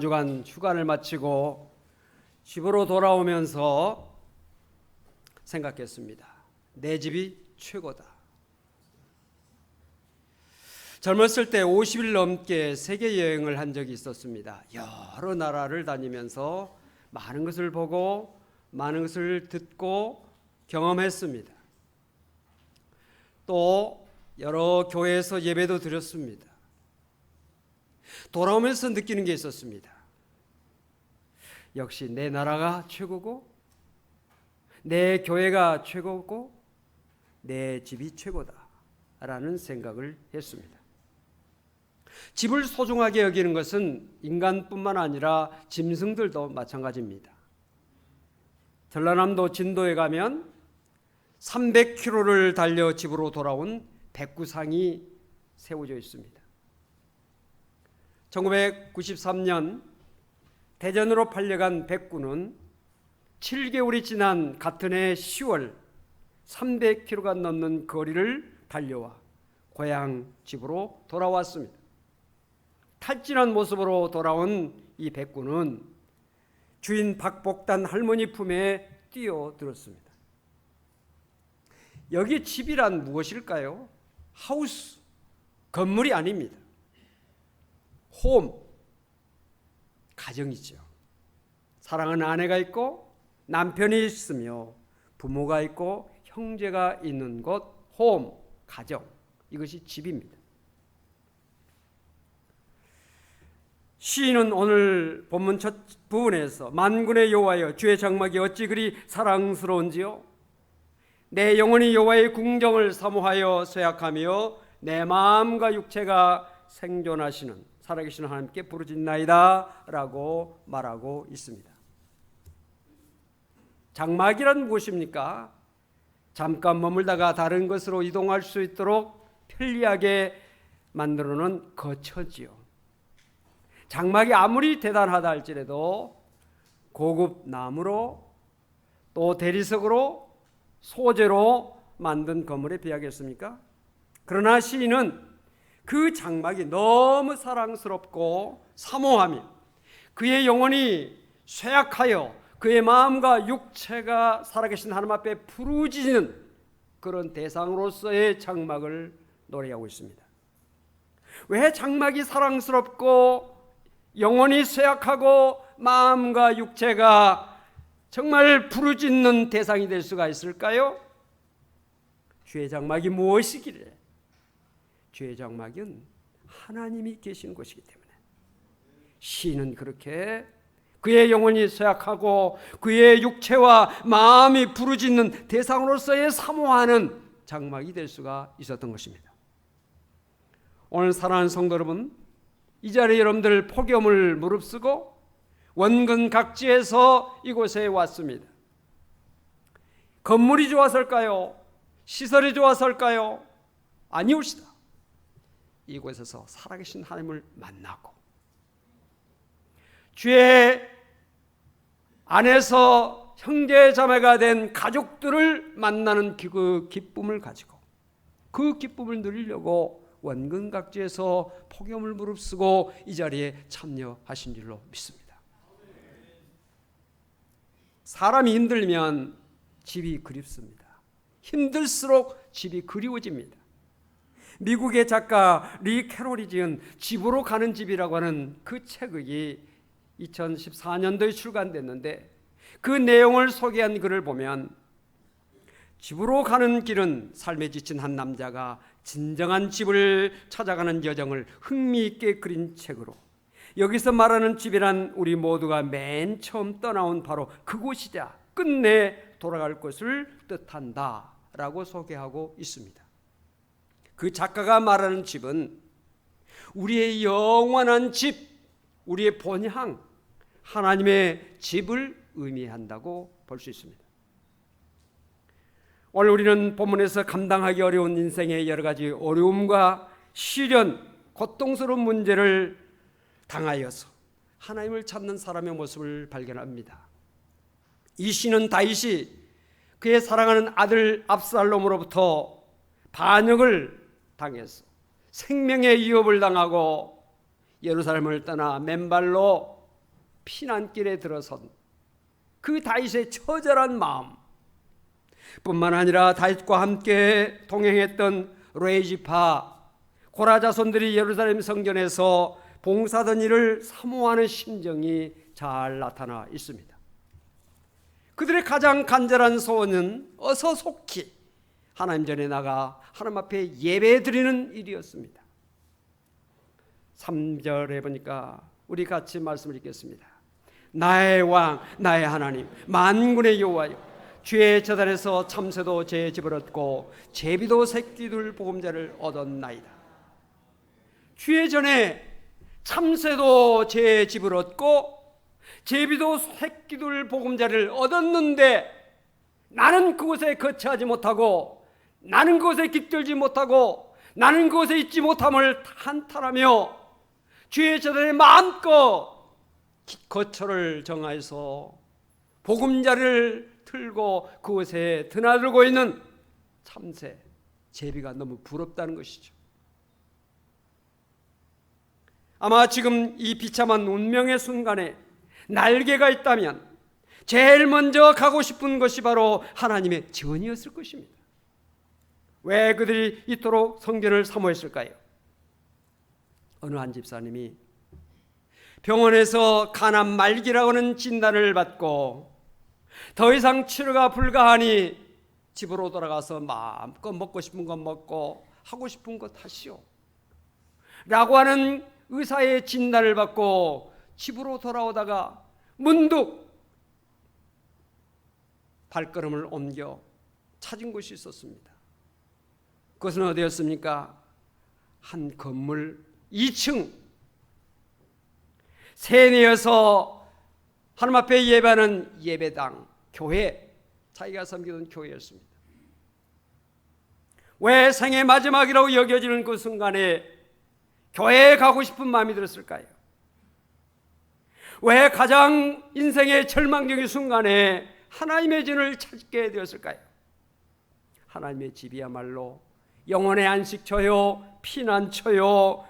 주간 휴관을 마치고 집으로 돌아오면서 생각했습니다. 내 집이 최고다. 젊었을 때 50일 넘게 세계 여행을 한 적이 있었습니다. 여러 나라를 다니면서 많은 것을 보고 많은 것을 듣고 경험했습니다. 또 여러 교회에서 예배도 드렸습니다. 돌아오면서 느끼는 게 있었습니다. 역시 내 나라가 최고고 내 교회가 최고고 내 집이 최고다 라는 생각을 했습니다. 집을 소중하게 여기는 것은 인간뿐만 아니라 짐승들도 마찬가지입니다. 전라남도 진도에 가면 300km를 달려 집으로 돌아온 백구상이 세워져 있습니다. 1993년 대전으로 팔려간 백구는 7개월이 지난 같은 해 10월 300km가 넘는 거리를 달려와 고향 집으로 돌아왔습니다. 탈진한 모습으로 돌아온 이 백구는 주인 박복단 할머니 품에 뛰어들었습니다. 여기 집이란 무엇일까요? 하우스, 건물이 아닙니다. 홈, 가정이죠. 사랑하는 아내가 있고 남편이 있으며 부모가 있고 형제가 있는 곳, 홈, 가정, 이것이 집입니다. 시인은 오늘 본문 첫 부분에서 만군의 여호와여 주의 장막이 어찌 그리 사랑스러운지요. 내 영혼이 여호와의 궁정을 사모하여 쇠약하며 내 마음과 육체가 생존하시는 살아계시는 하나님께 부르짖나이다 라고 말하고 있습니다. 장막이란 무엇입니까? 잠깐 머물다가 다른 것으로 이동할 수 있도록 편리하게 만들어놓은 거처지요. 장막이 아무리 대단하다 할지라도 고급 나무로 또 대리석으로 소재로 만든 건물에 비하겠습니까? 그러나 시인은 그 장막이 너무 사랑스럽고 사모하며 그의 영혼이 쇠약하여 그의 마음과 육체가 살아계신 하나님 앞에 부르짖는 그런 대상으로서의 장막을 노래하고 있습니다. 왜 장막이 사랑스럽고 영혼이 쇠약하고 마음과 육체가 정말 부르짖는 대상이 될 수가 있을까요? 주의 장막이 무엇이기래? 주의 장막은 하나님이 계신 곳이기 때문에 시인은 그렇게 그의 영혼이 쇠약하고 그의 육체와 마음이 부르짖는 대상으로서의 사모하는 장막이 될 수가 있었던 것입니다. 오늘 사랑하는 성도 여러분, 이 자리에 여러분들 폭염을 무릅쓰고 원근 각지에서 이곳에 왔습니다. 건물이 좋아서일까요? 시설이 좋아서일까요? 아니옵시다. 이곳에서 살아계신 하나님을 만나고 주의 안에서 형제 자매가 된 가족들을 만나는 그 기쁨을 가지고 그 기쁨을 누리려고 원근각지에서 폭염을 무릅쓰고 이 자리에 참여하신 줄로 믿습니다. 사람이 힘들면 집이 그립습니다. 힘들수록 집이 그리워집니다. 미국의 작가 리 캐롤이 지은 집으로 가는 집이라고 하는 그 책이 2014년도에 출간됐는데 그 내용을 소개한 글을 보면 집으로 가는 길은 삶에 지친 한 남자가 진정한 집을 찾아가는 여정을 흥미있게 그린 책으로 여기서 말하는 집이란 우리 모두가 맨 처음 떠나온 바로 그곳이자 끝내 돌아갈 곳을 뜻한다 라고 소개하고 있습니다. 그 작가가 말하는 집은 우리의 영원한 집, 우리의 본향, 하나님의 집을 의미한다고 볼 수 있습니다. 오늘 우리는 본문에서 감당하기 어려운 인생의 여러 가지 어려움과 시련, 고통스러운 문제를 당하여서 하나님을 찾는 사람의 모습을 발견합니다. 이 시는 다윗이 그의 사랑하는 아들 압살롬으로부터 반역을 당해서 생명의 위협을 당하고 예루살렘을 떠나 맨발로 피난길에 들어선 그 다윗의 처절한 마음 뿐만 아니라 다윗과 함께 동행했던 레지파 고라 자손들이 예루살렘 성전에서 봉사하던 일을 사모하는 심정이 잘 나타나 있습니다. 그들의 가장 간절한 소원은 어서 속히 하나님 전에 나가 하나님 앞에 예배 드리는 일이었습니다. 3절에 보니까 우리 같이 말씀을 읽겠습니다. 나의 왕 나의 하나님 만군의 여호와여, 주의 제단에서 참새도 제 집을 얻고 제비도 새끼들 보금자를 얻었나이다. 주의 전에 참새도 제 집을 얻고 제비도 새끼들 보금자를 얻었는데 나는 그곳에 거처하지 못하고 나는 그곳에 깃들지 못하고 나는 그곳에 있지 못함을 한탄하며 주의 제단에 마음껏 거처를 정하여서 보금자를 들고 그곳에 드나들고 있는 참새, 제비가 너무 부럽다는 것이죠. 아마 지금 이 비참한 운명의 순간에 날개가 있다면 제일 먼저 가고 싶은 것이 바로 하나님의 전이었을 것입니다. 왜 그들이 이토록 성전을 사모했을까요? 어느 한 집사님이 병원에서 간암 말기라고 하는 진단을 받고 더 이상 치료가 불가하니 집으로 돌아가서 마음껏 먹고 싶은 것 먹고 하고 싶은 것 하시오 라고 하는 의사의 진단을 받고 집으로 돌아오다가 문득 발걸음을 옮겨 찾은 곳이 있었습니다. 그것은 어디였습니까? 한 건물 2층 세내여서 하나님 앞에 예배하는 예배당, 교회, 자기가 섬기던 교회였습니다. 왜 생의 마지막이라고 여겨지는 그 순간에 교회에 가고 싶은 마음이 들었을까요? 왜 가장 인생의 절망적인 순간에 하나님의 전을 찾게 되었을까요? 하나님의 집이야말로 영혼의 안식처요, 피난처요,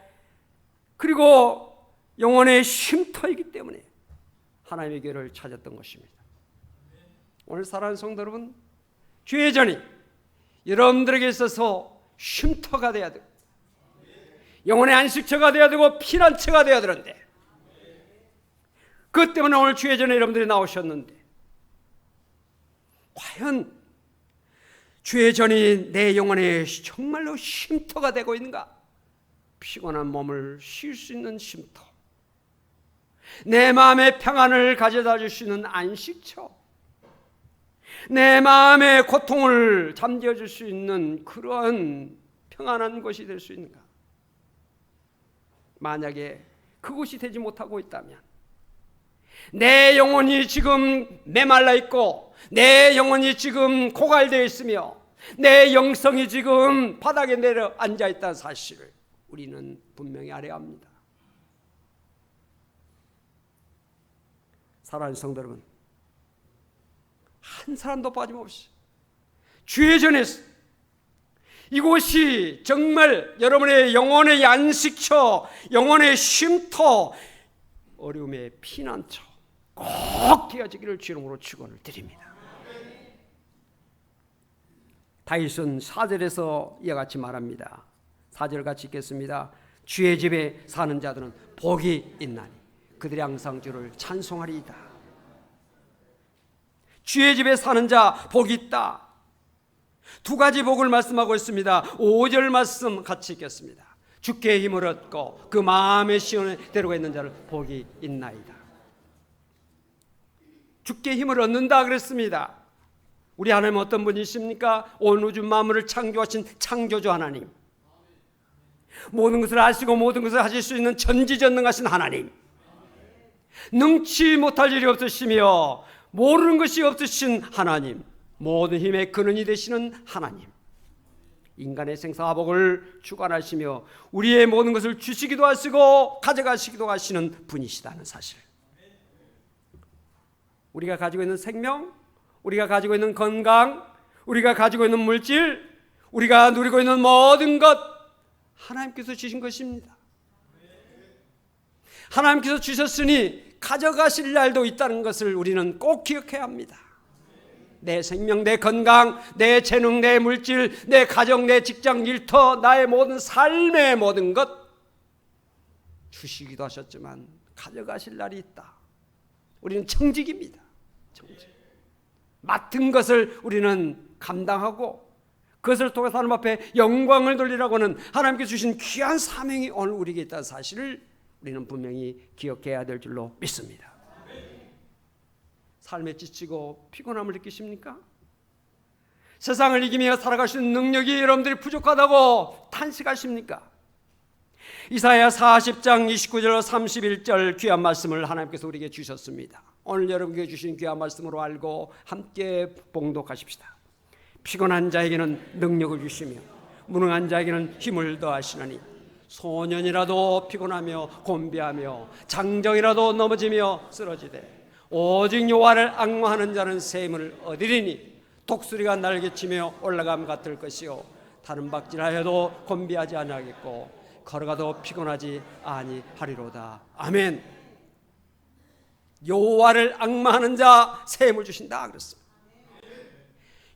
그리고 영혼의 쉼터이기 때문에 하나님의 교회를 찾았던 것입니다. 오늘 사랑하는 성도 여러분, 주의 전이 여러분들에게 있어서 쉼터가 되어야 되고 영혼의 안식처가 되어야 되고 피난처가 되어야 되는데, 그것 때문에 오늘 주의 전에 여러분들이 나오셨는데, 과연 주의 전이 내 영혼에 정말로 쉼터가 되고 있는가? 피곤한 몸을 쉴 수 있는 쉼터, 내 마음의 평안을 가져다 줄 수 있는 안식처, 내 마음의 고통을 잠재워 줄 수 있는 그러한 평안한 곳이 될 수 있는가? 만약에 그곳이 되지 못하고 있다면, 내 영혼이 지금 메말라 있고 내 영혼이 지금 고갈되어 있으며 내 영성이 지금 바닥에 내려 앉아 있다는 사실을 우리는 분명히 알아야 합니다. 사랑하는 성도 여러분, 한 사람도 빠짐없이 주의 전에서 이곳이 정말 여러분의 영혼의 안식처, 영혼의 쉼터, 어려움의 피난처 꼭 되어지기를 주 이름으로 축원을 드립니다. 다윗은 4절에서 이와 같이 말합니다. 4절 같이 읽겠습니다. 주의 집에 사는 자들은 복이 있나니 그들이 항상 주를 찬송하리이다. 주의 집에 사는 자 복이 있다. 두 가지 복을 말씀하고 있습니다. 5절 말씀 같이 읽겠습니다. 주께 힘을 얻고 그 마음의 시온에 데려가 있는 자를 복이 있나이다. 주께 힘을 얻는다 그랬습니다. 우리 하나님 어떤 분이십니까? 온 우주 만물을 창조하신 창조주 하나님, 모든 것을 아시고 모든 것을 하실 수 있는 전지전능하신 하나님, 능치 못할 일이 없으시며 모르는 것이 없으신 하나님, 모든 힘의 근원이 되시는 하나님, 인간의 생사화복을 주관하시며 우리의 모든 것을 주시기도 하시고 가져가시기도 하시는 분이시다는 사실, 우리가 가지고 있는 생명, 우리가 가지고 있는 건강, 우리가 가지고 있는 물질, 우리가 누리고 있는 모든 것 하나님께서 주신 것입니다. 하나님께서 주셨으니 가져가실 날도 있다는 것을 우리는 꼭 기억해야 합니다. 내 생명, 내 건강, 내 재능, 내 물질, 내 가정, 내 직장, 일터, 나의 모든 삶의 모든 것 주시기도 하셨지만 가져가실 날이 있다. 우리는 청직입니다. 청직. 맡은 것을 우리는 감당하고 그것을 통해서 하나님 앞에 영광을 돌리라고 하는 하나님께서 주신 귀한 사명이 오늘 우리에게 있다는 사실을 우리는 분명히 기억해야 될 줄로 믿습니다. 삶에 지치고 피곤함을 느끼십니까? 세상을 이기며 살아갈 수 있는 능력이 여러분들이 부족하다고 탄식하십니까? 이사야 40장 29절 31절 귀한 말씀을 하나님께서 우리에게 주셨습니다. 오늘 여러분에게 주신 귀한 말씀으로 알고 함께 봉독하십시다. 피곤한 자에게는 능력을 주시며 무능한 자에게는 힘을 더하시나니 소년이라도 피곤하며 곤비하며 장정이라도 넘어지며 쓰러지되 오직 여호와를 앙망하는 자는 샘을 얻으리니 독수리가 날개치며 올라감 같을 것이요 다른 박질하여도 곤비하지 아니하겠고 걸어가도 피곤하지 아니하리로다. 아멘. 여호와를 앙망하는 자 샘을 주신다 그랬습니다.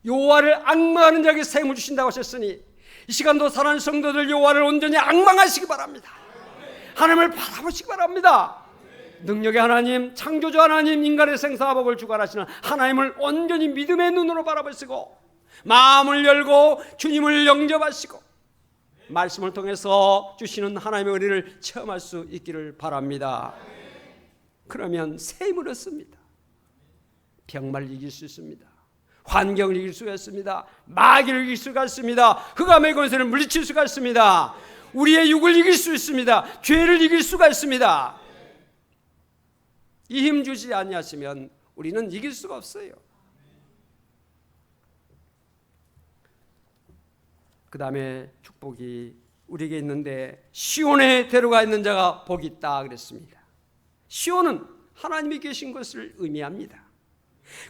여호와를 앙망하는 자에게 샘을 주신다고 하셨으니 이 시간도 사랑하는 성도들 여호와를 온전히 앙망하시기 바랍니다. 하나님을 바라보시기 바랍니다. 능력의 하나님, 창조주 하나님, 인간의 생사와 복을 주관하시는 하나님을 온전히 믿음의 눈으로 바라보시고 마음을 열고 주님을 영접하시고 말씀을 통해서 주시는 하나님의 은혜를 체험할 수 있기를 바랍니다. 그러면 샘을 얻습니다. 병마를 이길 수 있습니다. 환경을 이길 수가 있습니다. 마귀를 이길 수가 있습니다. 흑암의 권세를 물리칠 수가 있습니다. 우리의 육을 이길 수 있습니다. 죄를 이길 수가 있습니다. 이 힘 주지 아니하시면 우리는 이길 수가 없어요. 그 다음에 축복이 우리에게 있는데 시온에 데려가 있는 자가 복이 있다 그랬습니다. 시온은 하나님이 계신 것을 의미합니다.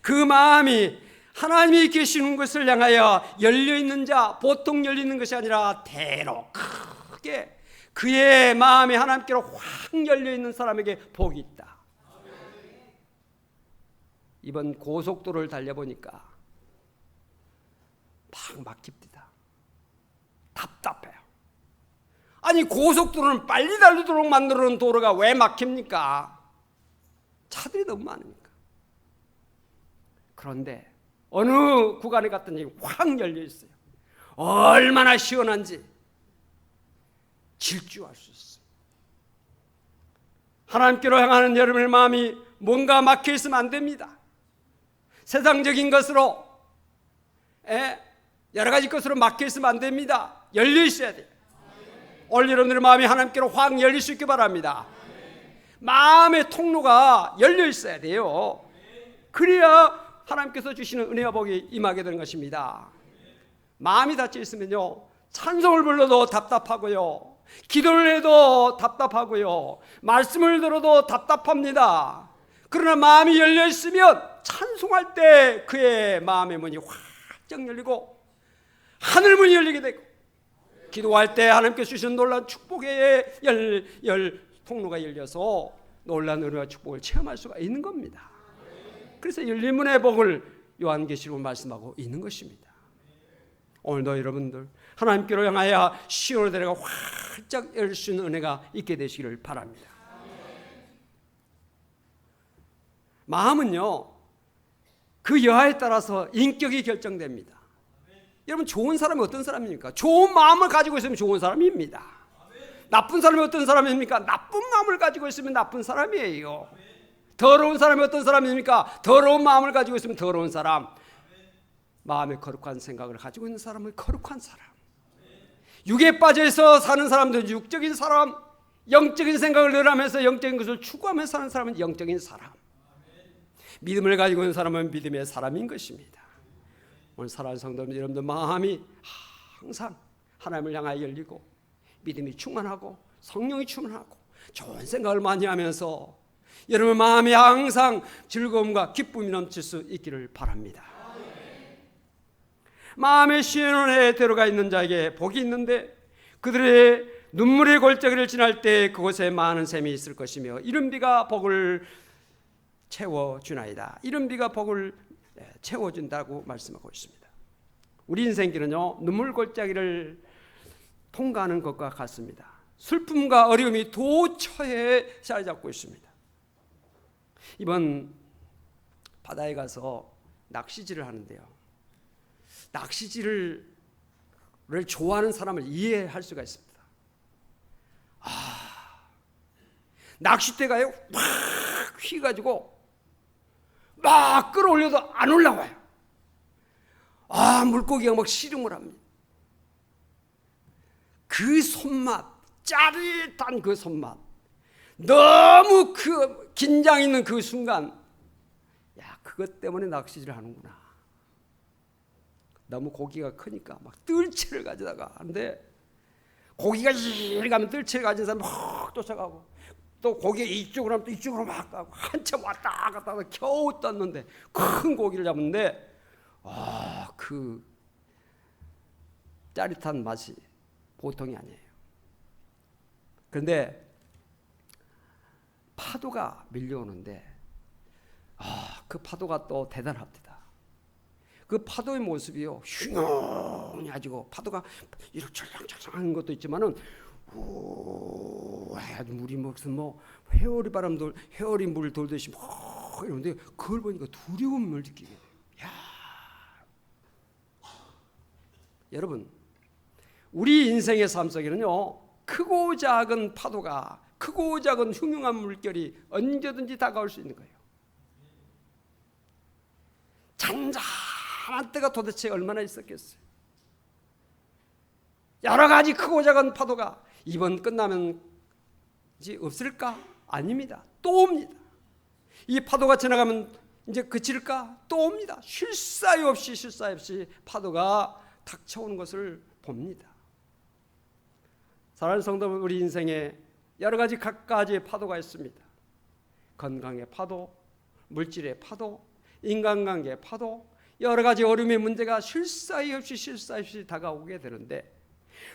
그 마음이 하나님이 계시는 것을 향하여 열려있는 자, 보통 열리는 것이 아니라 대로 크게 그의 마음이 하나님께로 확 열려있는 사람에게 복이 있다. 이번 고속도로를 달려보니까 막 막힙니다. 답답해요. 아니 고속도로는 빨리 달리도록 만들어 놓은 도로가 왜 막힙니까? 차들이 너무 많으니까. 그런데 어느 구간에 갔더니 확 열려 있어요. 얼마나 시원한지 질주할 수 있어요. 하나님께로 향하는 여러분의 마음이 뭔가 막혀 있으면 안 됩니다. 세상적인 것으로 여러 가지 것으로 막혀 있으면 안 됩니다. 열려 있어야 돼요. 오늘 여러분들의 마음이 하나님께로 확 열릴 수 있게 바랍니다. 마음의 통로가 열려 있어야 돼요. 그래야 하나님께서 주시는 은혜와 복이 임하게 되는 것입니다. 마음이 닫혀 있으면요 찬송을 불러도 답답하고요 기도를 해도 답답하고요 말씀을 들어도 답답합니다. 그러나 마음이 열려 있으면 찬송할 때 그의 마음의 문이 활짝 열리고 하늘 문이 열리게 되고 기도할 때 하나님께서 주시는 놀라운 축복의 통로가 열려서 놀라운 은혜와 축복을 체험할 수가 있는 겁니다. 그래서 열린 문의 복을 요한계시록 말씀하고 있는 것입니다. 오늘도 여러분들 하나님께로 향하여 시온을 데려가 활짝 열 수 있는 은혜가 있게 되시기를 바랍니다. 마음은요 그 여하에 따라서 인격이 결정됩니다. 여러분 좋은 사람이 어떤 사람입니까? 좋은 마음을 가지고 있으면 좋은 사람입니다. 나쁜 사람이 어떤 사람입니까? 나쁜 마음을 가지고 있으면 나쁜 사람이에요. 더러운 사람이 어떤 사람입니까? 더러운 마음을 가지고 있으면 더러운 사람. 마음에 거룩한 생각을 가지고 있는 사람은 거룩한 사람. 육에 빠져서 사는 사람들은 육적인 사람, 영적인 생각을 늘 하면서 영적인 것을 추구하면서 사는 사람은 영적인 사람. 믿음을 가지고 있는 사람은 믿음의 사람인 것입니다. 오늘 사랑하는 성도들 여러분들 마음이 항상 하나님을 향하여 열리고 믿음이 충만하고 성령이 충만하고 좋은 생각을 많이 하면서 여러분 마음이 항상 즐거움과 기쁨이 넘칠 수 있기를 바랍니다. 마음의 시온에 데려가 있는 자에게 복이 있는데 그들의 눈물의 골짜기를 지날 때 그곳에 많은 샘이 있을 것이며 이른 비가 복을 채워주나이다. 이른 비가 복을 채워준다고 말씀하고 있습니다. 우리 인생길은요, 눈물 골짜기를 통과하는 것과 같습니다. 슬픔과 어려움이 도처에 자리 잡고 있습니다. 이번 바다에 가서 낚시질을 하는데요, 낚시질을 좋아하는 사람을 이해할 수가 있습니다. 낚싯대가요 막 휘가지고 막 끌어올려도 안 올라와요. 물고기가 막 씨름을 합니다. 그 손맛, 짜릿한 그 손맛, 너무 그 긴장 있는 그 순간, 그것 때문에 낚시질을 하는구나. 너무 고기가 크니까 막 뜰채를 가져다가 하는데, 고기가 이리 가면 뜰채를 가진 사람이 막 쫓아가고, 또 고기가 이쪽으로 하면 또 이쪽으로 막 가고, 한참 왔다 갔다 하다 겨우 떴는데 큰 고기를 잡는데, 그 짜릿한 맛이 보통이 아니에요. 그런데 파도가 밀려오는데, 그 파도가 또 대단합니다. 그 파도의 모습이요, 흉흉히 가지고 파도가 이렇게 철렁철렁한 것도 있지만은 아주 물이 무슨 회오리 물 돌듯이 막 이러는데, 그걸 보니까 두려움을 느끼게 돼요. 여러분, 우리 인생의 삶 속에는요, 크고 작은 파도가, 크고 작은 흉흉한 물결이 언제든지 다가올 수 있는 거예요. 잔잔한 때가 도대체 얼마나 있었겠어요. 여러 가지 크고 작은 파도가 이번 끝나면 이제 없을까? 아닙니다. 또 옵니다. 이 파도가 지나가면 이제 그칠까? 또 옵니다. 쉴 사이 없이 파도가 닥쳐오는 것을 봅니다. 사랑하는 성도, 우리 인생에 여러 가지 각가지의 파도가 있습니다. 건강의 파도, 물질의 파도, 인간관계의 파도, 여러 가지 어려움의 문제가 쉴 사이 없이 다가오게 되는데,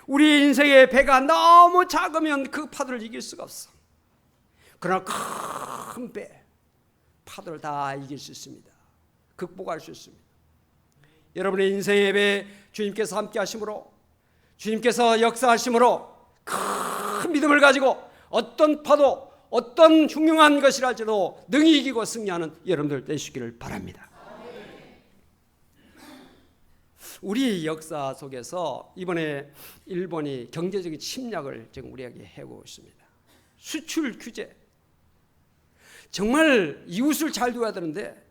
우리 인생의 배가 너무 작으면 그 파도를 이길 수가 없어. 그러나 큰 배, 파도를 다 이길 수 있습니다. 극복할 수 있습니다. 여러분의 인생의 배, 주님께서 함께 하심으로, 주님께서 역사하심으로 큰 믿음을 가지고 어떤 파도, 어떤 흉흉한 것이랄지도 능히 이기고 승리하는 여러분들 되시기를 바랍니다. 우리 역사 속에서 이번에 일본이 경제적인 침략을 지금 우리에게 해오고 있습니다. 수출 규제, 정말 이웃을 잘 도와야 되는데,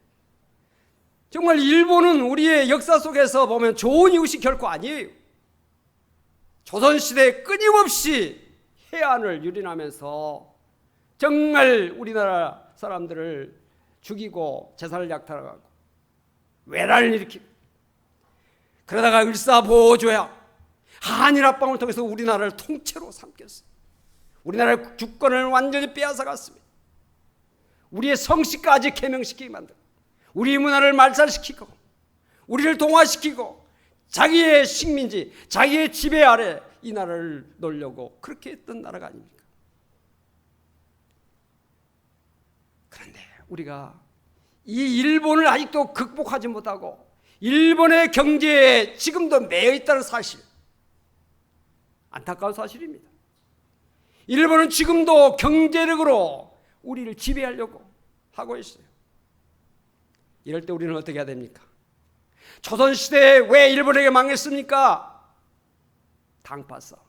정말 일본은 우리의 역사 속에서 보면 좋은 이웃이 결코 아니에요. 조선시대에 끊임없이 해안을 유린하면서 정말 우리나라 사람들을 죽이고 재산을 약탈하고 외란을 일으키고, 그러다가 을사보호조약, 한일합방을 통해서 우리나라를 통째로 삼켰어요. 우리나라의 주권을 완전히 빼앗아갔습니다. 우리의 성씨까지 개명시키게 만들고, 우리 문화를 말살시키고, 우리를 동화시키고, 자기의 식민지, 자기의 지배 아래 이 나라를 놓으려고 그렇게 했던 나라가 아닙니까? 그런데 우리가 이 일본을 아직도 극복하지 못하고 일본의 경제에 지금도 매여 있다는 사실, 안타까운 사실입니다. 일본은 지금도 경제력으로 우리를 지배하려고 하고 있어요. 이럴 때 우리는 어떻게 해야 됩니까? 조선시대에 왜 일본에게 망했습니까? 당파 싸움.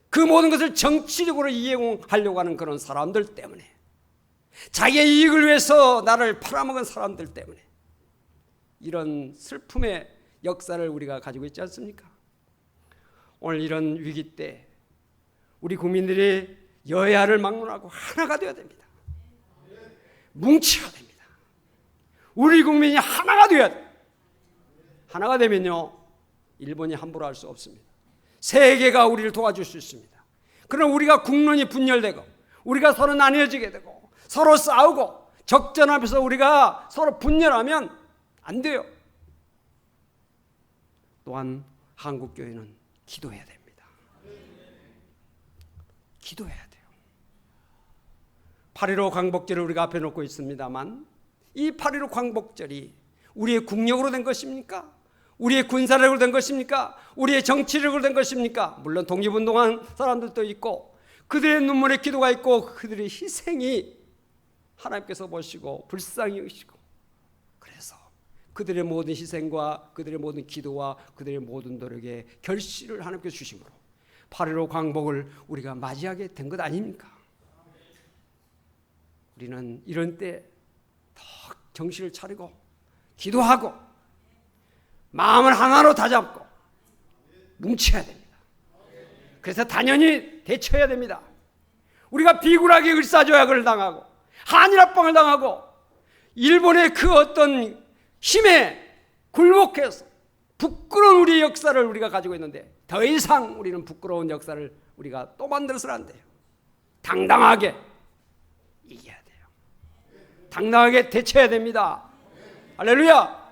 그 모든 것을 정치적으로 이용하려고 하는 그런 사람들 때문에, 자기의 이익을 위해서 나를 팔아먹은 사람들 때문에 이런 슬픔의 역사를 우리가 가지고 있지 않습니까? 오늘 이런 위기 때 우리 국민들이 여야를 막론하고 하나가 되어야 됩니다. 뭉쳐야 됩니다. 우리 국민이 하나가 되어야 돼요. 하나가 되면요, 일본이 함부로 할 수 없습니다. 세계가 우리를 도와줄 수 있습니다. 그러나 우리가 국론이 분열되고, 우리가 서로 나뉘어지게 되고, 서로 싸우고, 적전 앞에서 우리가 서로 분열하면 안 돼요. 또한 한국교회는 기도해야 됩니다. 기도해야 돼요. 8.15 광복절을 우리가 앞에 놓고 있습니다만, 이 8.15 광복절이 우리의 국력으로 된 것입니까? 우리의 군사력으로 된 것입니까? 우리의 정치력으로 된 것입니까? 물론 독립운동한 사람들도 있고 그들의 눈물의 기도가 있고 그들의 희생이 하나님께서 보시고 불쌍히 여기시고, 그래서 그들의 모든 희생과 그들의 모든 기도와 그들의 모든 노력의 결실을 하나님께서 주심으로 8.15 광복을 우리가 맞이하게 된 것 아닙니까? 우리는 이런 때 더 정신을 차리고 기도하고 마음을 하나로 다잡고 뭉쳐야 됩니다. 그래서 단연히 대처해야 됩니다. 우리가 비굴하게 을사조약을 당하고 한일합방을 당하고 일본의 그 어떤 힘에 굴복해서 부끄러운 우리의 역사를 우리가 가지고 있는데, 더 이상 우리는 부끄러운 역사를 우리가 또 만들어서는 안 돼요. 당당하게 이겨야 돼요. 당당하게 대처해야 됩니다. 할렐루야.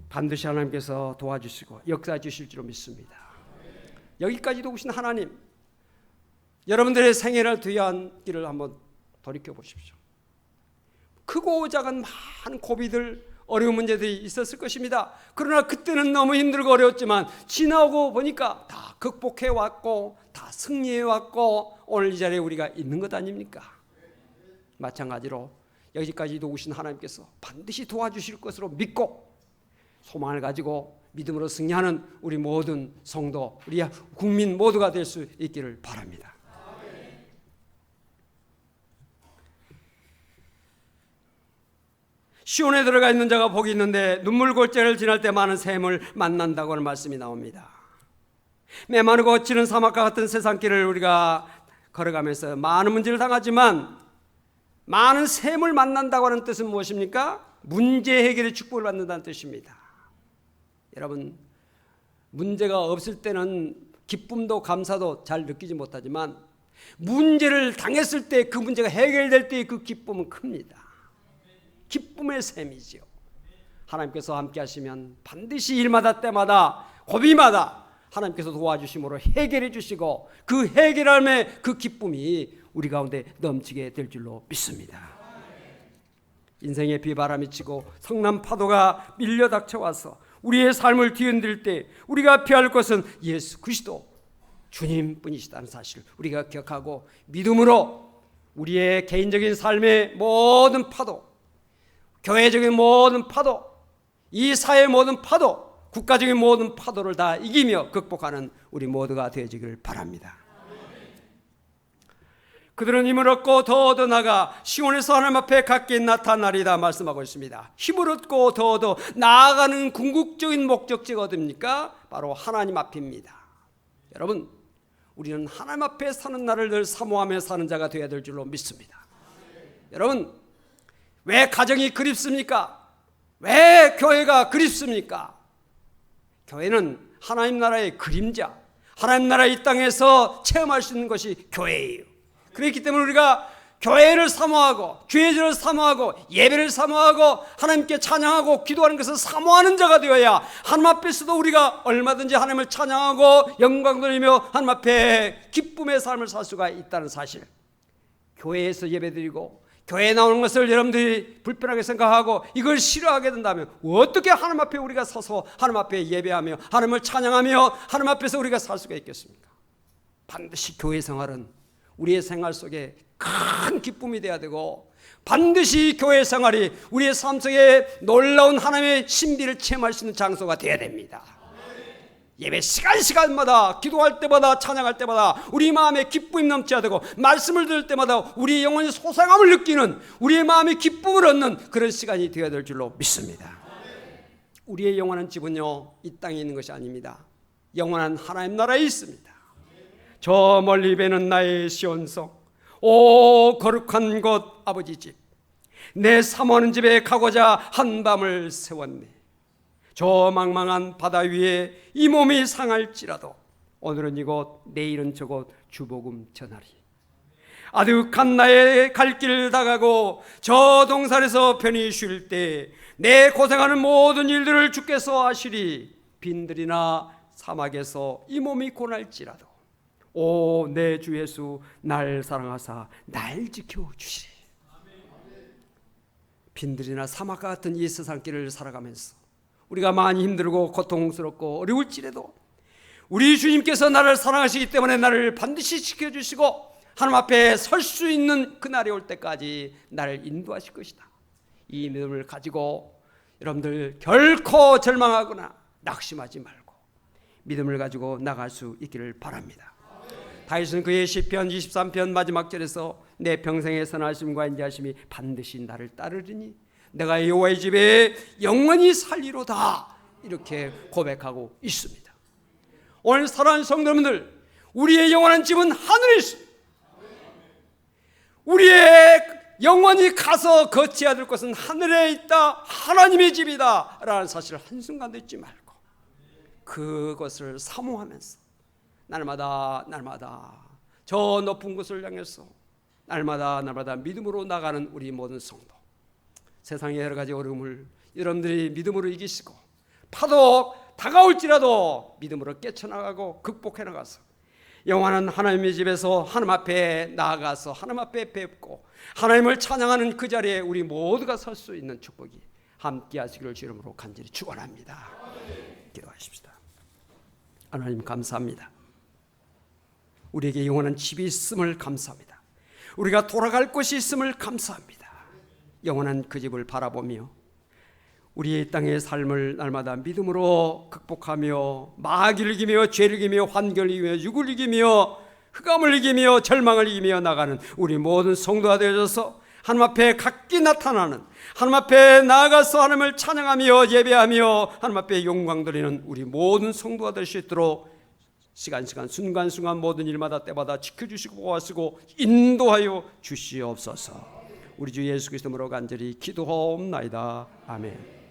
반드시 하나님께서 도와주시고 역사해 주실 줄 믿습니다. 여기까지 도우신 하나님, 여러분들의 생애를 뒤한 길을 한번 돌이켜 보십시오. 크고 작은 많은 고비들, 어려운 문제들이 있었을 것입니다. 그러나 그때는 너무 힘들고 어려웠지만 지나오고 보니까 다 극복해 왔고 다 승리해 왔고 오늘 이 자리에 우리가 있는 것 아닙니까? 마찬가지로 여기까지 도우신 하나님께서 반드시 도와주실 것으로 믿고 소망을 가지고 믿음으로 승리하는 우리 모든 성도, 우리 국민 모두가 될 수 있기를 바랍니다. 시온에 들어가 있는 자가 복이 있는데 눈물 골짜기를 지날 때 많은 샘을 만난다고 하는 말씀이 나옵니다. 메마르고 거치는 사막과 같은 세상길을 우리가 걸어가면서 많은 문제를 당하지만 많은 샘을 만난다고 하는 뜻은 무엇입니까? 문제 해결의 축복을 받는다는 뜻입니다. 여러분, 문제가 없을 때는 기쁨도 감사도 잘 느끼지 못하지만 문제를 당했을 때 그 문제가 해결될 때의 그 기쁨은 큽니다. 기쁨의 샘이죠. 하나님께서 함께 하시면 반드시 일마다 때마다 고비마다 하나님께서 도와주심으로 해결해 주시고 그 해결함의 그 기쁨이 우리 가운데 넘치게 될 줄로 믿습니다. 인생의 비바람이 치고 성난 파도가 밀려 닥쳐와서 우리의 삶을 뒤흔들 때 우리가 피할 것은 예수 그리스도 주님뿐이시다는 사실을 우리가 기억하고 믿음으로 우리의 개인적인 삶의 모든 파도, 교회적인 모든 파도, 이 사회의 모든 파도, 국가적인 모든 파도를 다 이기며 극복하는 우리 모두가 되어지길 바랍니다. 그들은 힘을 얻고 더 얻어 나가 시온에서 하나님 앞에 각기 나타나리다 말씀하고 있습니다. 힘을 얻고 더 얻어 나아가는 궁극적인 목적지가 어딥니까? 바로 하나님 앞입니다. 여러분, 우리는 하나님 앞에 사는 날을 늘 사모하며 사는 자가 되어야 될 줄로 믿습니다. 여러분, 왜 가정이 그립습니까? 왜 교회가 그립습니까? 교회는 하나님 나라의 그림자, 하나님 나라의 이 땅에서 체험할 수 있는 것이 교회예요. 그렇기 때문에 우리가 교회를 사모하고 주의를 사모하고 예배를 사모하고 하나님께 찬양하고 기도하는 것을 사모하는 자가 되어야 하나님 앞에서도 우리가 얼마든지 하나님을 찬양하고 영광 돌리며 하나님 앞에 기쁨의 삶을 살 수가 있다는 사실. 교회에서 예배드리고 교회에 나오는 것을 여러분들이 불편하게 생각하고 이걸 싫어하게 된다면 어떻게 하나님 앞에 우리가 서서 하나님 앞에 예배하며 하나님을 찬양하며 하나님 앞에서 우리가 살 수가 있겠습니까? 반드시 교회 생활은 우리의 생활 속에 큰 기쁨이 되어야 되고 반드시 교회 생활이 우리의 삶 속에 놀라운 하나님의 신비를 체험할 수 있는 장소가 되어야 됩니다. 예배 시간마다 기도할 때마다 찬양할 때마다 우리 마음에 기쁨이 넘쳐야 되고 말씀을 들을 때마다 우리의 영혼이 소생함을 느끼는 우리의 마음에 기쁨을 얻는 그런 시간이 되어야 될 줄로 믿습니다. 우리의 영원한 집은요 이 땅에 있는 것이 아닙니다. 영원한 하나님 나라에 있습니다. 저 멀리 배는 나의 시온성, 오 거룩한 곳 아버지 집, 내 사모하는 집에 가고자 한밤을 세웠네. 저 망망한 바다 위에 이 몸이 상할지라도 오늘은 이곳 내일은 저곳 주복음 전하리. 아득한 나의 갈 길 다가고 저 동산에서 편히 쉴 때 내 고생하는 모든 일들을 주께서 아시리. 빈들이나 사막에서 이 몸이 고날지라도 오 내 주 예수 날 사랑하사 날 지켜주시리. 빈들이나 사막과 같은 이 세상길을 살아가면서 우리가 많이 힘들고 고통스럽고 어려울지라도 우리 주님께서 나를 사랑하시기 때문에 나를 반드시 지켜주시고 하나님 앞에 설 수 있는 그날이 올 때까지 나를 인도하실 것이다. 이 믿음을 가지고 여러분들 결코 절망하거나 낙심하지 말고 믿음을 가지고 나갈 수 있기를 바랍니다. 다윗은 그의 시편 23편 마지막 절에서 내 평생의 선하심과 인자하심이 반드시 나를 따르리니 내가 여호와의 집에 영원히 살리로다, 이렇게 고백하고 있습니다. 오늘 사랑하는 성도님들, 우리의 영원한 집은 하늘에 있습니다. 우리의 영원히 가서 거치어야 될 것은 하늘에 있다, 하나님의 집이다 라는 사실을 한순간도 잊지 말고 그것을 사모하면서 날마다 저 높은 곳을 향해서 날마다 믿음으로 나가는 우리 모든 성도, 세상의 여러 가지 어려움을 여러분들이 믿음으로 이기시고 파도 다가올지라도 믿음으로 깨쳐나가고 극복해 나가서 영원한 하나님의 집에서 하나님 앞에 나아가서 하나님 앞에 뵙고 하나님을 찬양하는 그 자리에 우리 모두가 설 수 있는 축복이 함께 하시기를 주 이름으로 간절히 축원합니다. 기도하십시다. 하나님 감사합니다. 우리에게 영원한 집이 있음을 감사합니다. 우리가 돌아갈 곳이 있음을 감사합니다. 영원한 그 집을 바라보며 우리의 땅의 삶을 날마다 믿음으로 극복하며 마귀를 이기며 죄를 이기며 환경을 이기며 육을 이기며 흑암을 이기며 절망을 이기며 나가는 우리 모든 성도가 되어져서 하나님 앞에 각기 나타나는, 하나님 앞에 나아가서 하나님을 찬양하며 예배하며 하나님 앞에 영광 드리는 우리 모든 성도가 될 수 있도록 시간 순간순간 모든 일마다 때마다 지켜주시고 보호하시고 인도하여 주시옵소서. 우리 주 예수 그리스도로 간절히 기도하옵나이다. 아멘.